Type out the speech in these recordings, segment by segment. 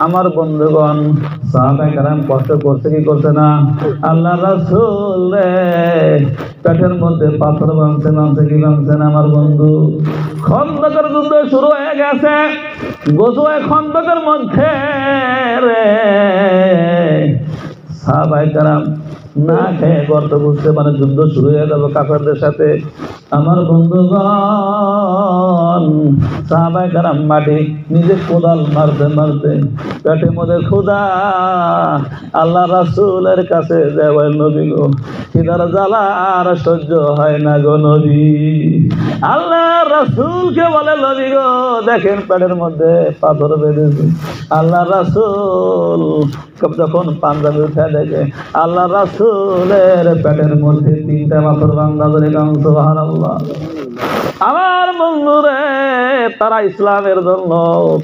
আমার বন্ধুগণ, সাহাবায়ে কেরাম কষ্ট করছে কি করছে না? আল্লাহ রাসূল রে পেটের মধ্যে পাথর ভাঙছে কি ভাঙছে না? আমার বন্ধু, খন্দকের যুদ্ধ শুরু হয়ে গেছে। গজওয়ে খন্দকের মধ্যে রে সাহাবায়ে কেরাম না খেয়ে গর্ত বুঝতে মানে যুদ্ধ শুরু হয়ে গেল কাফেরদের সাথে। আমার বন্ধুগণ, সাহাবায়ে কেরাম মাটি নিজে কোদাল মারতে মারতে পেটের মধ্যে ক্ষুধা। আল্লাহ রাসূলের কাছে যাওয়ার নবী গো, খিদার জ্বালা আর সহ্য হয় না গো নবী। আল্লাহ রাসূলকে বলে, নবী গো দেখেন পেটের মধ্যে পাথর বেঁধেছে। আল্লাহ রাসূল যখন পাঞ্জাবি উঠে দেখে আল্লাহ রাসূলের পেটের মধ্যে 3টা পাথর বান্ধা ধরে গান সুবহানাল্লাহ। আমার বন্ধুরে, তারা ইসলামের জন্য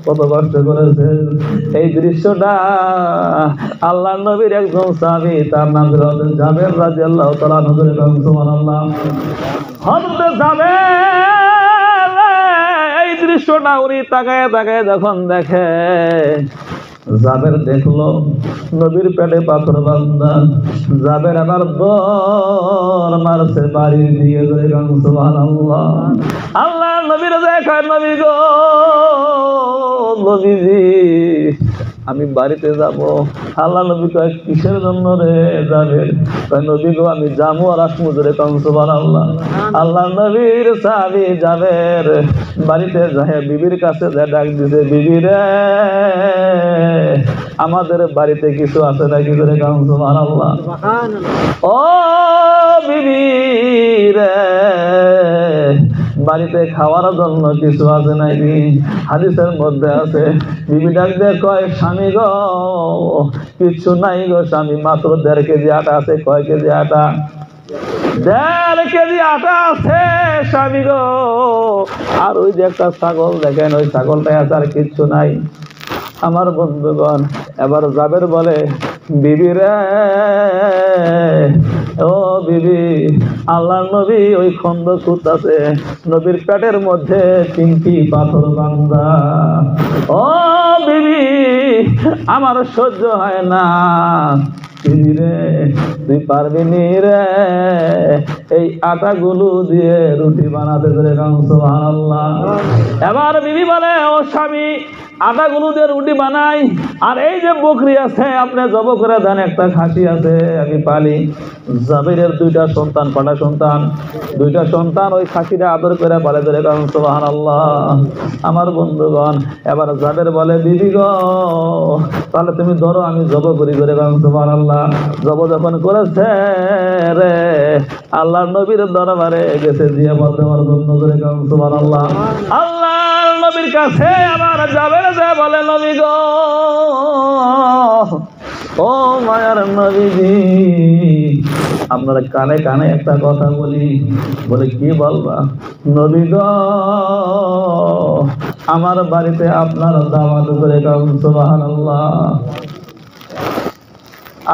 কত কষ্ট করেছে। এই দৃশ্যটা আল্লাহ নবীর একজন সাহাবী, তার নাম ছিল জাবের রাদিয়াল্লাহু তাআলা আনহু, সুবহানাল্লাহ। হযরত জাবের এই দৃশ্যটা উনি তাকায় তাকায় যখন দেখে, জাবের দেখলো নবীর পেটে পাথর বান্ধা। জাবের আবার দর মারছে বাড়ি দিয়ে ধরে গান সুবহানাল্লাহ। আল্লাহ নবীর দেখায়, নবী গো নবীজি আমি বাড়িতে যাব। আল্লাহ নবী কয় কিসের জন্য রে জাবের? কয় নবী গো আমি যাবো আর আসমু ধরে গান সুবহানাল্লাহ। আল্লাহ নবীর সাহাবী জাবের বাড়িতে যায়, বিবির কাছে যায়, ডাক দিছে, বিবি রে আমাদের বাড়িতে কিছু আছে নাকি ধরে গান সুবহানাল্লাহ। ও বিবি রে বাড়িতে খাওয়ার জন্য কিছু আছে নাকি? হাদিসের মধ্যে আছে, বিবি ডাক দিয়ে কয় স্বামী গো কিছু নাই গো স্বামী, মাত্র 1.5 কেজি আটা আছে। কয় কেজি আটা? 1.5 কেজি আটা আছে স্বামী গো। আর ওই যে একটা ছাগল দেখেন, ওই ছাগলটাই আছে, আর কিচ্ছু নাই। আমার বন্ধুগণ, এবার জাবের বলে, বিবি রে ও বিবি, আল্লাহ নবী ওই খন্দক খুঁড়তাছে, নবীর পেটের মধ্যে 3টি পাথর বান্ধা। ও বিবি আমার সহ্য হয় না। বিবি রে তুই পারবি নি রে এই আটাগুলো দিয়ে রুটি বানাতে ধরে গান সুবহানাল্লাহ। এবার বিবি বলে, ও স্বামী আটাগুলো দিয়ে রুটি বানাই, আর এই যে বকরি আছে আপনি জব করে দেন, একটা খাসি আছে আমি পালি। জাবেরের 2টা সন্তান, পাটা সন্তান, 2টা সন্তান ওই খাসিটা আদর করে পালে ধরে গান সুবহানাল্লাহ। আমার বন্ধুগণ, এবার জাবের বলে, বিবি গো তাহলে তুমি ধরো আমি জব করি ধরে গান সুবহানাল্লাহ। জব যখন করেছে রে আল্লাহ নবীর দরবারে গেছে, দিয়ে বলতে আমার জন্য ধরে গান সুবহানাল্লাহ। আল্লাহ নবীর কাছে আমার জাবের যে বলে, নবী গো ও মায়ার নবীজি আপনারা কানে কানে একটা কথা বলি। বলে কি বলবা? নবী গো আমার বাড়িতে আপনার দাওয়াত করে গান সুবহানাল্লাহ।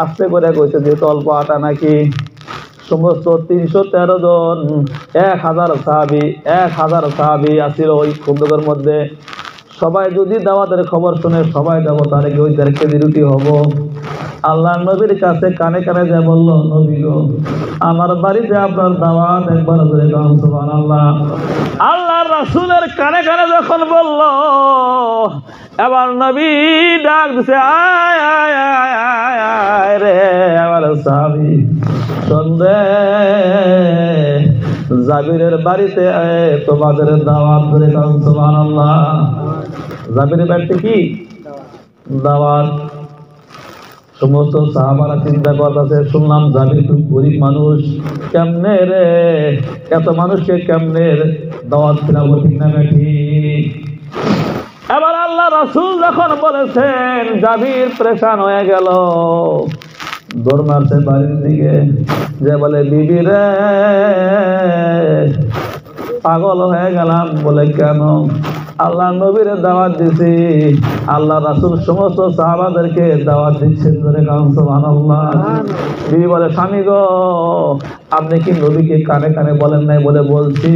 আস্তে করে কইছে, যেহেতু অল্প আটা নাকি, সমস্ত 313 জন 1000 সাহাবী আসছিল ওই খন্দকের মধ্যে। সবাই যদি দাওয়াতের খবর শুনে সবাই যাবো, তাহলে কি ওই 1.5 কেজি রুটি হবো? আল্লাহ নবীর কাছে কানে কানে যা বললো, নবী গো আমার বাড়িতে আপনার দাওয়াত, একবার ধরে গান সুবহানাল্লাহ। আল্লাহ রাসূলের কানে কানে যখন বলল, এবার নবী ডাক দিছে, আয় আয় আয় আয় আয় রে আমার সাহাবী সন্দে জাবিরের বাড়িতে তোমাদের দাওয়াত ধরে গান সুবহানাল্লাহ। জাবিরের বাড়িতে কি দাওয়াত? সমস্ত সাহাবারা চিন্তা করতেছে, শুনলাম জাবির খুব গরিব মানুষ, কেমনে রে এত মানুষকে কেমনে দাওয়াত খিলাবো, ঠিক না ঠিক? এবার আল্লাহ রাসূল যখন বলেছেন, জাবির পরেশান হয়ে গেল, দৌড় মারছে বাড়ির দিকে, যে বলে বিবি রে পাগল হয়ে গেলাম। বলে কেন? আল্লাহ নবীর দাওয়াত দিছি, আল্লাহ রাসূল সমস্ত সাহাবাদেরকে দাওয়াত দিচ্ছেন ধরে গান সুবহানাল্লাহ। বিবি বলে, স্বামী গো আপনি কি নবীকে কানে কানে বলেন নাই? বলে বলছি।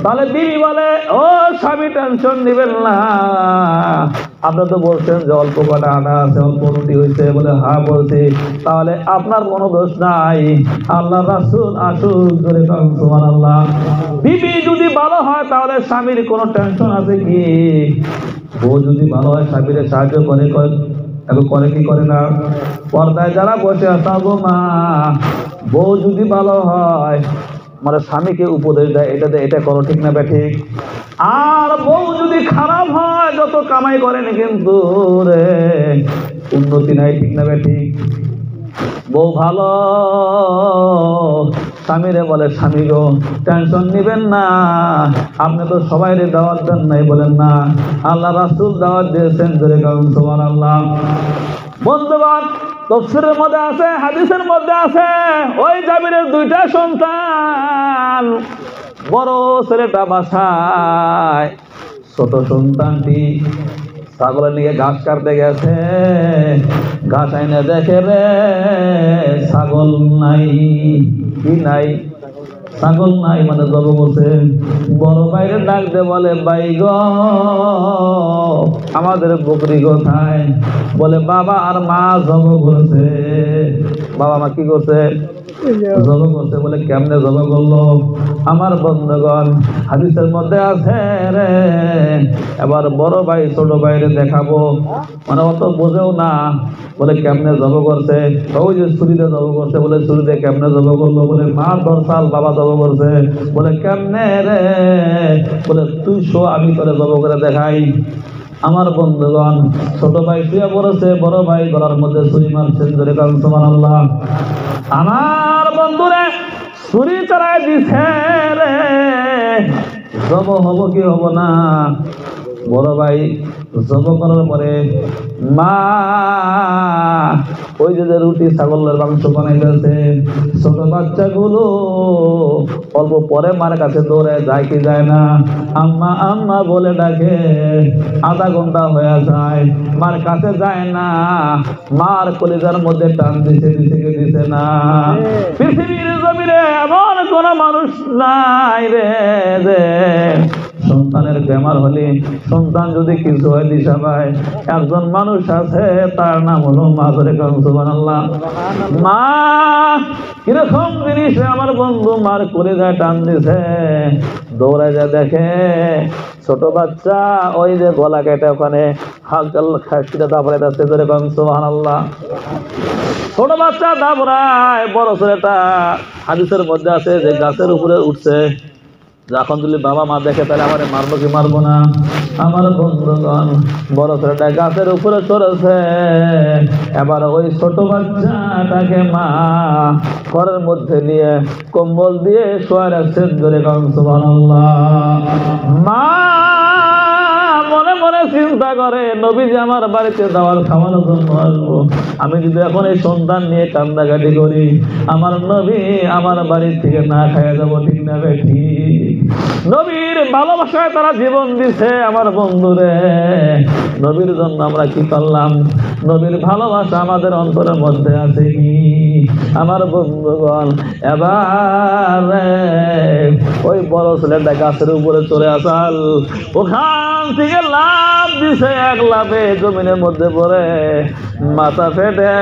তাহলে বিবি বলে, ও স্বামী টেনশন দিবেন না, আপনি তো বলছেন যে অল্প কটা আটা আছে, অল্প রুটি হয়েছে, বলে হ্যাঁ বলছি, তাহলে আপনার কোনো দোষ নাই। আল্লাহ রাসূল আসুক ধরে সুবহানাল্লাহ। বিবি যদি ভালো হয় তাহলে স্বামীর কোনো টেনশন আছে কি? বউ যদি ভালো হয় স্বামীর সাহায্য করে এখন করে কি করে না? পর্দায় যারা বসে আছে গো মা, বউ যদি ভালো হয় মানে স্বামীকে উপদেশ দেয়, এটা দে, এটা করো, ঠিক না ঠিক? আর বউ যদি খারাপ হয় যত কামাই করেনি কিন্তু রে উন্নতি নাই, ঠিক না ঠিক? বউ ভালো, স্বামীরে বলে স্বামী গো টেনশন নিবেন না, আপনি তো সবাই দাওয়াত দেন নাই, বলেন না আল্লাহ রাসূল দাওয়াত দিয়েছেন, ধরে কারণ সুবহানাল্লাহ। বন্ধুগণ, তাফসীরের মধ্যে আছে, হাদিসের মধ্যে আছে, ওই জাবিরের দুইটা সন্তান, বড় ছেলেটা বাসায়, ছোট সন্তানটি ছাগলের নিয়ে ঘাস কাটতে গেছে, ঘাস আইনে দেখে রে ছাগল নাই। কি নাই? ছাগল নাই, মানে জব বসে। বড় বাইরে ডাক দে বলে ভাই গো আমাদের বকরি কোথায়? বলে বাবা আর মা জব করছে। বাবা মা কি করছে? জব করছে। বলে কেমনে জব করলো? আমার বন্ধুগণ, হাদিসের মধ্যে আছে রে, এবার বড় ভাই ছোট ভাইরে দেখাবো, মানে অত বোঝেও না। বলে কেমনে জব করছে? ওই যে ছুরিতে জব করছে। বলে ছুরিতে কেমনে জব করলো? বলে মা 10 সাল বাবা জব করছে। বলে কেমনে রে? বলে তুই শো, আমি তোরে জব করে দেখাই। আমার বন্ধুগণ, ছোট ভাই শুয়ে পড়েছে, বড় ভাই গলার মধ্যে ছুরি মারছেন, ধরে কারণ সুবহানাল্লাহ। আমার বন্ধুরে ছুরি চড়াই দিছে রে, জব হব কি হব না? বড় ভাই জব করার পরে মা ওই যে রুটি ছাগলের মাংস বানাইতেছে, ছোট বাচ্চাগুলো অল্প পরে মার কাছে দৌড়ে যায় কি যায় না? আম্মা আম্মা বলে ডাকে, আধা ঘন্টা হয়ে যায়, মার কাছে যায় না। মার কলিজার মধ্যে টান দিছে, দিছে না। পৃথিবীর জমিনে এমন কোন মানুষ নাই রে যে সন্তানের বেমার হলে, সন্তান যদি কিছু হয় দিশা পায়, একজন মানুষ আছে, তার নাম হলো মা। ধরে কারণ সুবহানাল্লাহ। মা কিরকম জিনিস আমার বন্ধু, মার কলিজায় টান দিছে, দৌড়ে যা দেখে ছোট বাচ্চা ওই যে গলা কেটে ওখানে হালকাল খাসিটা দাবড়াই যাচ্ছে। ধরে কারণ সুবহানাল্লাহ। ছোট বাচ্চা দাবড়ায়, বড় ছেলেটা হাদিসের মধ্যে আছে যে গাছের উপরে উঠছে, যখন যদি বাবা মা দেখে তাহলে আমার মারবো কি মারবো না? আমার বন্ধুগণ, বড় ছেলেটা গাছের উপরে চড়েছে, এবার ওই ছোট বাচ্চাটাকে মা ঘরের মধ্যে নিয়ে কম্বল দিয়ে শোয়া রাখছেন। ধরে কারণ সুবহানাল্লাহ। মা মনে মনে চিন্তা করে, নবী যে আমার বাড়িতে দাওয়াত খাওয়ানোর জন্য আসবো, আমি যদি এখন এই সন্তান নিয়ে কান্দাকাটি করি, আমার নবী আমার বাড়ি থেকে না খাইয়া যাবো, ঠিক না বেঠি? নবীর ভালোবাসায় তারা জীবন দিছে। আমার বন্ধুরে, নবীর জন্য আমরা কি করলাম? নবীর ভালোবাসা আমাদের অন্তরের মধ্যে আছে কি? আমার বন্ধুগণ, এবার ওই বড় ছেলেটা গাছের উপরে চলে আসাল, ওখান থেকে লাভ দিছে, এক লাভে জমিনের মধ্যে পড়ে মাথা ফেটে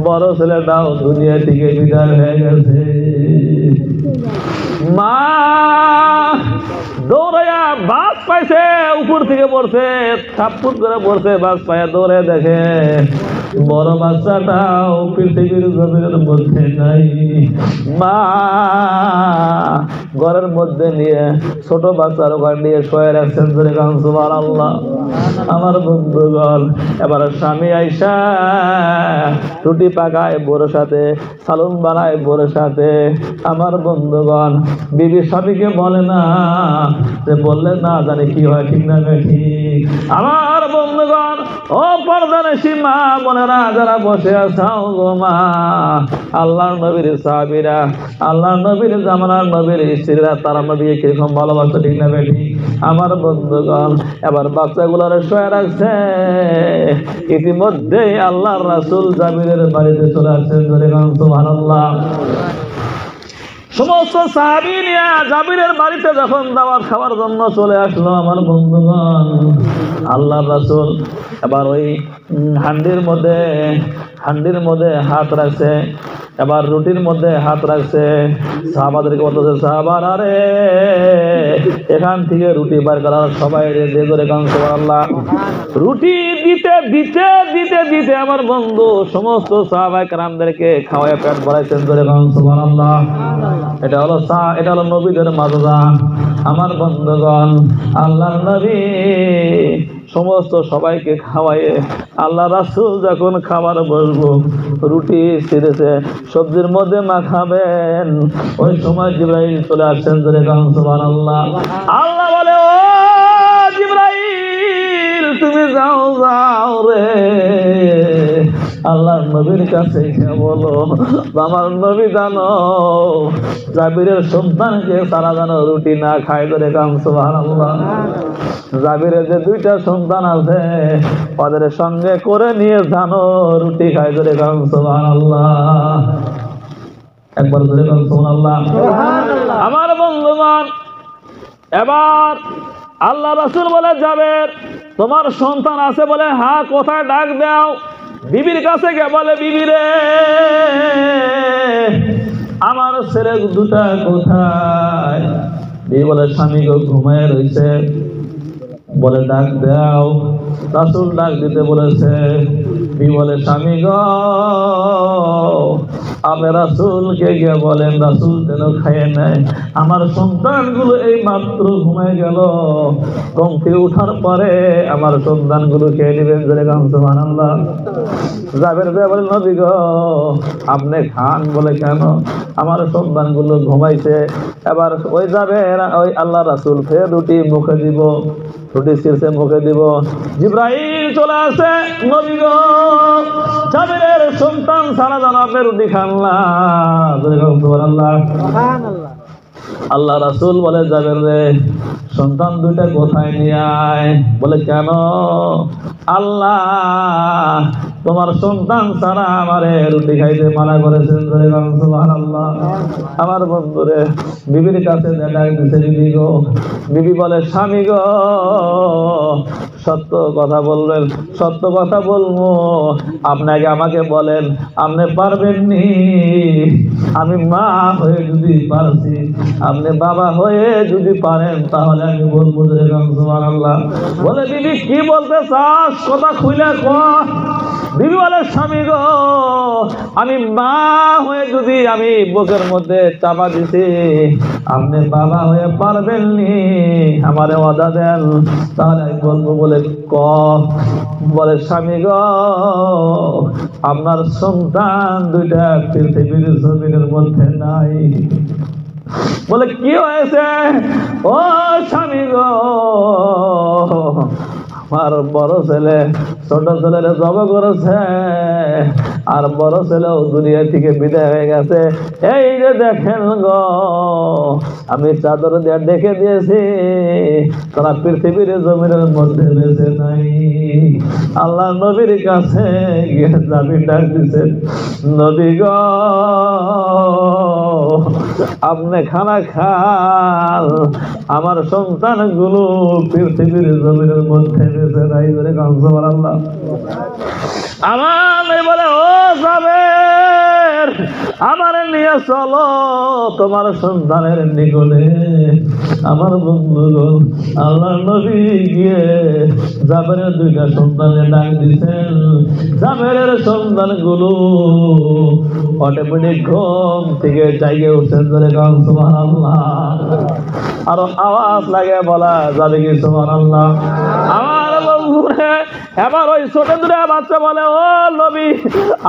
বড় ছেলেটাও দুনিয়া থেকে বিদায় হয়ে গেছে। মা দৌড়াইয়া বাস পাইছে, উপর থেকে পড়ছে, থাপ্পুত করে পড়ছে, বাস পাইয়া দৌড়ে দেখে বড় বাচ্চাটাও পৃথিবীর জমিনের মধ্যে নাই। মা ঘরের মধ্যে নিয়ে ছোট বাচ্চার ওখান নিয়ে শোয়ে রাখছেন। ধরে কারণ সুবহানাল্লাহ। আমার বন্ধুগণ, এবার স্বামী আইসা রুটি পাকায় বড় সাথে, সালুন বানায় বড় সাথে। আমার বন্ধুগণ, বিবি স্বামীকে বলে না, যে বললে না জানি কি হয়, ঠিক না ঠিক? আমার বন্ধুগণ, ও পর্দানশী মা বোনেরা যারা বসে আছাও গো মা, আল্লাহর নবীর সাহাবীরা, আল্লাহর নবীর জামানার নবীর স্ত্রীরা, তারা নবীকে কিরকম ভালোবাসে, ঠিক না বেটি? আমার বন্ধুগণ, এবার বাচ্চাগুলোর শোয়া রাখছে, ইতিমধ্যেই আল্লাহর রাসূল জাবিরের বাড়িতে চলে আসছেন। ধরে সুবহানাল্লাহ। সমস্ত সাহাবী নিয়ে জাবিরের বাড়িতে যখন দাওয়াত খাওয়ার জন্য চলে আসলো আমার বন্ধুগণ, আল্লাহর রাসূল এবার ওই হান্ডির মধ্যে হাত রাখছে, এবার রুটির মধ্যে হাত রাখছে। সাহাবাদেরকে বলতেছে, সাহাবারা রে, এখান থেকে রুটি বার করার সবাই রে দে করে গান সুবহানাল্লাহ। রুটি দিতে দিতে দিতে দিতে আমার বন্ধু সমস্ত সাহাবায়ে কেরামদেরকে খাওয়ায় পেট ভরাইছেন ধরে গান সুবহানাল্লাহ। এটা হলো নবীদের মাযজা। আমার বন্ধুগণ, আল্লাহর নবী সমস্ত সবাইকে খাওয়ায়ে আল্লাহ রাসূল যখন খাবার বসবো, রুটি ছিঁড়েছে সবজির মধ্যে মাখাবেন, ওই সময় জিবরাইল চলে আসছেন ধরে গান সুবহানাল্লাহ। আল্লাহ বলে, ও জিবরাইল তুমি যাও যাও রে, আল্লাহর নবীর কাছে গিয়ে বলো, আমার নবী জানো জাবিরের সন্তানকে সারা জানো রুটি না খায় ধরে গান সুবহানাল্লাহ। জাবিরের যে দুইটা সন্তান আছে ওদের সঙ্গে করে নিয়ে জানো রুটি খায় ধরে গান সুবহানাল্লাহ। একবার ধরে গান সুবহানাল্লাহ। আমার বন্ধুগণ, এবার আল্লাহ রাসূল বলে, জাবের তোমার সন্তান আছে বলে? হ্যাঁ। কোথায়? ডাক দাও। বিবির কাছে গিয়ে বলে, বিবি রে, আমার ছেলে দুটা কোথায়? বিবি বলে, স্বামী গো ঘুমায় রয়েছে। বলে, ডাক দাও। রাসূল ডাক দিতে বলেছে। বিবি বলে, স্বামী গো, আপনি রাসূলকে গিয়ে বলেন রাসূল যেন খাইয়ে নেয়, আমার সন্তানগুলো এই মাত্র ঘুমায় গেল, ঘুম থেকে উঠার পরে আমার সন্তানগুলো খেয়ে নেবেন ধরে গান সুবহানাল্লাহ। জাবের বলে, নবী গো আপনি খান। বলে, কেন? আমার সন্তানগুলো ঘুমাইছে। এবার ওই জাবের ওই আল্লাহ রাসূল ফের রুটি মুখে দিব, রুটি ছিঁড়ছে মুখে দিব। জিবরাইল চলে আসে, নবী গো জাবেরের সন্তান সারা জানো আপনি রুটি খান না। সুবহানাল্লাহ। আল্লাহ রাসূল বলে, জাবের রে, সন্তান দুইটা কোথায় নিয়ে আয়। বলে, কেন? আল্লাহ তোমার সন্তান ছাড়া আমারে রুটি খাইতে মানা করেছেন। সুবহানাল্লাহ। আমার বন্ধুরে বিবির কাছে ডাক দিছে, বিবি গো। বিবি বলে, স্বামী গো সত্য কথা বলবেন? সত্য কথা বলবো। আপনাকে আমাকে বলেন আপনি পারবেন নি? আমি মা হয়ে যদি পারছি, আপনি বাবা হয়ে যদি পারেন, তাহলে আমি বলবো যে সুবহানাল্লাহ। বলে, বিবি কি বলতে চাস? কথা খুলে কর। বিবি বলে, স্বামী গো আমি মা হয়ে যদি আমি বুকের মধ্যে চাপা দিছি, আপনি বাবা হয়ে পারবেন নি? আমারে ওয়াদা দেন, তাহলে আমি বলবো। বলে, ক। বলে, স্বামী গো আপনার সন্তান দুইটা পৃথিবীর জমিনের মধ্যে নাই। বলে, কি হয়েছে? ও স্বামী গো, আমার বড় ছেলে ছোট ছেলেরে জব করেছে, আর বড় ছেলেও দুনিয়া থেকে বিদায় হয়ে গেছে। এই যে দেখেন গো, আমি চাদর দিয়ে ডেকে দিয়েছি, তারা পৃথিবীর জমিনের মধ্যে বেঁচে নাই। আল্লাহ নবীর কাছে গিয়ে জাবি ডাক দিছে, নবী গো আপনি খানা খান, আমার সন্তানগুলো পৃথিবীর জমিনের মধ্যে বেঁচে নাই। ধরে গান সুবহানাল্লাহ। আমার বলে, ও জাবের আমার নিয়ে চলো তোমার সন্তানের নিকটে। আমার বন্ধুগণ, আল্লাহ নবী গিয়ে জাবেরের দুইটা সন্তানের ডাক দিচ্ছেন। জাবেরের সন্তানগুলো অটোমেটিক ঘুম থেকে জাগিয়ে উঠছেন। ধরে গান সুবহানাল্লাহ। আরো আওয়াজ লাগে বলা যাবে কি সুবহানাল্লাহ? আমার বন্ধুরে এবার ওই ছোট দুটা বাচ্চা বলে, ও নবী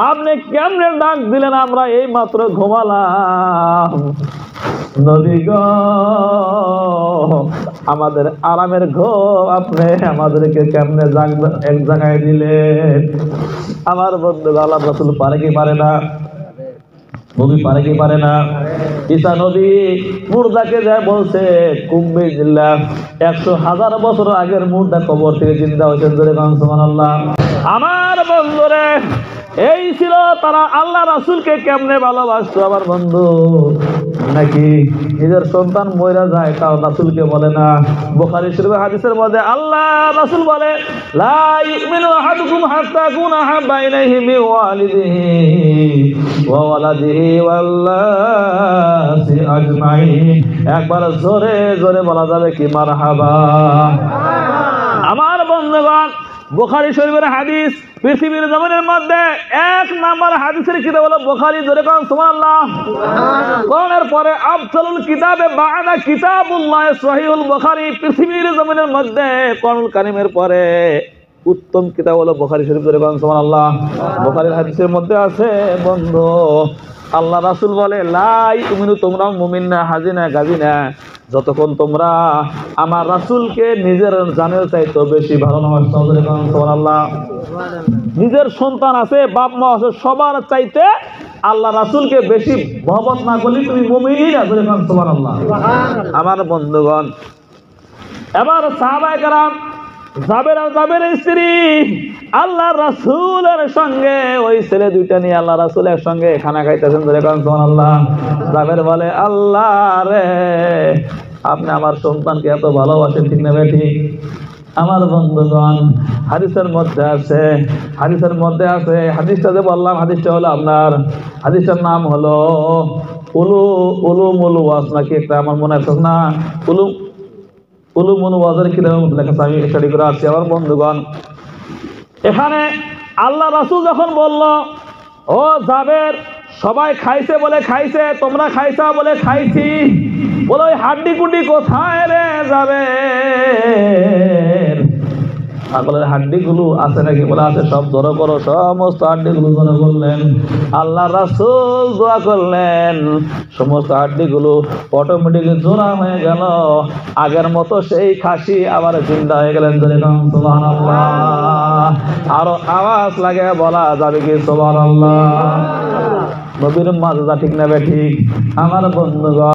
আপনি কেমনে ডাক দিলেন? আমরা এই মাত্র ঘুমালাম। নবী গো আমাদের আরামের ঘুম আপনি আমাদেরকে কেমনে এক জায়গায় দিলেন? আমার বন্ধু আল্লাহ রাসূল পারে কি পারে না? নবী পারে কি পারে না? ঈসা নবী মুর্দাকে যায় বলছে, কুম্ভে জিল্লা 100,000 বছর আগের মুর্দা কবর থেকে জিন্দা হয়েছেন। ধরে গান সুবহানাল্লাহ। আমার বন্ধুরে এই ছিল তারা আল্লাহ রাসূলকে কেমনে ভালোবাসতো। আমার বন্ধু নাকি নিজের সন্তান মইরা যায় তাও রাসূলকে বলে না। বুখারী শরীফের হাদিসের মধ্যে আল্লাহ রাসূল বলে লা ইউমিনু আহাদুকুম হাত্তা কুনা হাব্বা ইলাইহি মিন ওয়ালিদিহি ওয়া ওয়ালাদিহি ওয়াল্লাহি আজমাইন। একবার জোরে জোরে বলা যাবে কি মারহাবা। আমার বন্ধুগণ, বুখারী শরীফের হাদিস, পৃথিবীর জমিনের মধ্যে এক নাম্বার হাদিসের কিতাব হলো বুখারী। জোরে কোন সুবহানাল্লাহ। কোরআনের পরে আফজালুল কিতাবে বা'দা কিতাবুল্লাহ সহিহুল বুখারী। পৃথিবীর জমিনের মধ্যে কোরআনুল কারীমের পরে উত্তম কিতাব হলো বুখারী শরীফ। জোরে কোন সুবহানাল্লাহ। বুখারীর হাদিসের মধ্যে আছে বন্ধু, আল্লাহ রাসূল বলে লা ইউমিনু, তোমরা মুমিন না, হাজিনা গাজিনা, যতক্ষণ তোমরা আমার রাসূলকে নিজের জানের চাইতে বেশি ভালো না বাসো। সুবহানাল্লাহ। নিজের সন্তান আছে, বাপ মা আছে, সবার চাইতে আল্লাহ রাসূলকে বেশি মহব্বত না করলে তুমি মুমিনই না। সুবহানাল্লাহ। আমার বন্ধুগণ, এবার সাহাবায়ে কেরাম জাবেরের স্ত্রী আল্লাহ রাসূলের সঙ্গে, ওই ছেলে দুইটা নিয়ে আল্লাহ রাসূল একসঙ্গে খানা খাইতেছেন। সুবহানাল্লাহ। জাবের বলে আল্লাহ রে, আপনি আমার সন্তানকে এত ভালোবাসেন, ঠিক না বেঠি? আমার বন্ধুগণ, হাদিসের মধ্যে আছে, হাদিসটা যে বললাম, হাদিসটা হলো আপনার, হাদিসটার নাম হলো উলুমুল ওয়াজ নাকি একটা, আমার মনে আছে না, উলুমুল ওয়াজের কিতাবে লেখা আছে, আমি স্টাডি করে আসছি। আমার বন্ধুগণ, এখানে আল্লাহ রাসূল যখন বলল ও জাবের, সবাই খাইছে বলে খাইছে, তোমরা খাইছা বলে খাইছি, বলে ওই হাড্ডি কুডি কোথায় রে জাবের? ছাগলের হাড্ডিগুলো আছে নাকি? বলে আছে। সব জড়ো করো, সমস্ত হাড্ডিগুলো জড়ো করলেন। আল্লাহ রাসূল দোয়া করলেন, সমস্ত হাড্ডিগুলো অটোমেটিক জোড়া হয়ে গেল, আগের মতো সেই খাসি আবার জিন্দা হয়ে গেলেন। সুবহানাল্লাহ। আরো আওয়াজ লাগে বলা যাবে কি সুবহানাল্লাহ? নবীর মাজা, ঠিক না বেঠিক? আমার বন্ধুগণ,